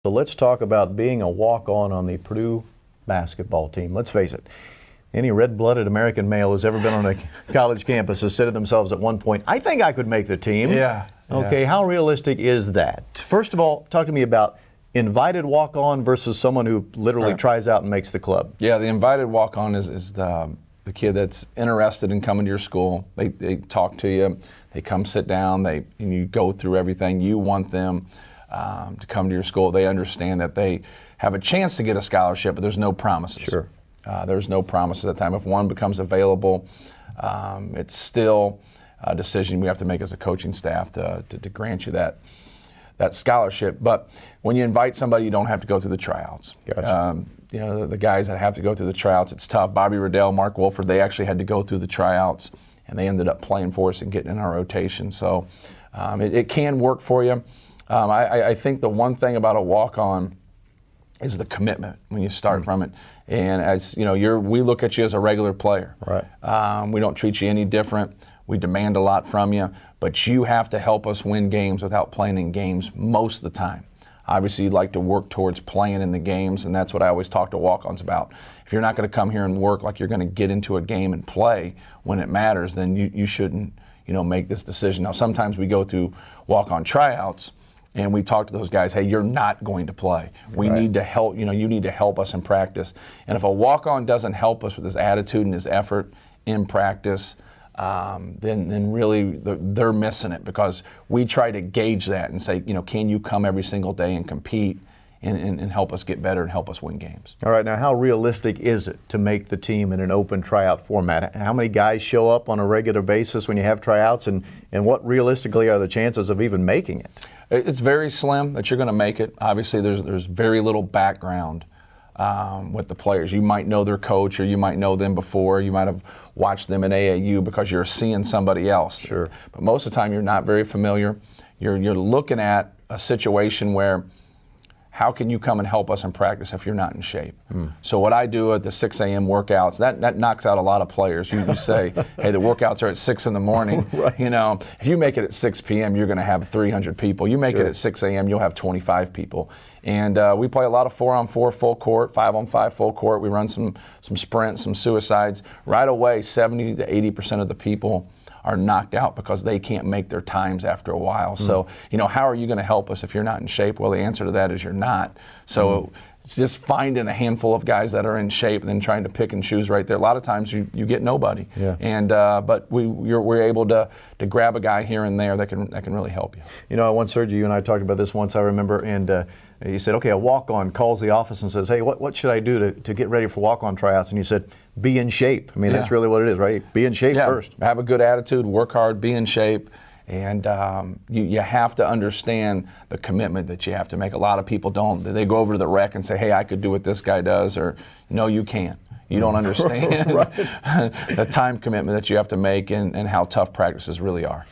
So let's talk about being a walk-on the Purdue basketball team. Let's face it, any red-blooded American male who's ever been on a college campus has said to themselves at one point, I think I could make the team. Yeah. Okay, how realistic is that? First of all, talk to me about invited walk-on versus someone who literally tries out and makes the club. Yeah, the invited walk-on is the kid that's interested in coming to your school. They talk to you, they come sit down, and you go through everything. You want them to come to your school. They understand that they have a chance to get a scholarship, but there's no promises. Sure. There's no promises at the time. If one becomes available, it's still a decision we have to make as a coaching staff to grant you that scholarship. But when you invite somebody, you don't have to go through the tryouts. Gotcha. You know, the guys that have to go through the tryouts, it's tough. Bobby Riddell, Mark Wolford, they actually had to go through the tryouts, and they ended up playing for us and getting in our rotation. So it can work for you. I think the one thing about a walk-on is the commitment when you start from it. And as you know, we look at you as a regular player. Right. We don't treat you any different. We demand a lot from you, but you have to help us win games without playing in games most of the time. Obviously, you'd like to work towards playing in the games, and that's what I always talk to walk-ons about. If you're not going to come here and work like you're going to get into a game and play when it matters, then you shouldn't, make this decision. Now, sometimes we go through walk-on tryouts, and we talk to those guys, hey, you're not going to play. We need to help, you need to help us in practice. And if a walk-on doesn't help us with his attitude and his effort in practice, then really they're missing it, because we try to gauge that and say, can you come every single day and compete and help us get better and help us win games. All right, now how realistic is it to make the team in an open tryout format? How many guys show up on a regular basis when you have tryouts, and what realistically are the chances of even making it? It's very slim that you're going to make it. Obviously, there's very little background with the players. You might know their coach, or you might know them before. You might have watched them in AAU because you're seeing somebody else. Sure. But most of the time, you're not very familiar. You're looking at a situation where, how can you come and help us in practice if you're not in shape? So what I do at the 6 a.m. workouts, that knocks out a lot of players. You say, hey, the workouts are at 6 in the morning. Right. If you make it at 6 p.m., you're going to have 300 people. You make it at 6 a.m., you'll have 25 people. And we play a lot of 4-on-4 full court, 5-on-5 full court. We run some sprints, some suicides. Right away, 70 to 80% of the people are knocked out because they can't make their times after a while. So, how are you going to help us if you're not in shape? Well, the answer to that is you're not. So it's just finding a handful of guys that are in shape and then trying to pick and choose right there. A lot of times you get nobody. Yeah. And but we're able to grab a guy here and there that can really help you. I once heard you and I talked about this once, I remember, and you said, okay, a walk-on calls the office and says, hey, what should I do to get ready for walk-on tryouts? And you said, be in shape. I mean, that's really what it is, right? Be in shape first. Have a good attitude, work hard, be in shape, and you have to understand the commitment that you have to make. A lot of people don't. They go over to the rec and say, hey, I could do what this guy does, or no, you can't. You don't understand the time commitment that you have to make and how tough practices really are.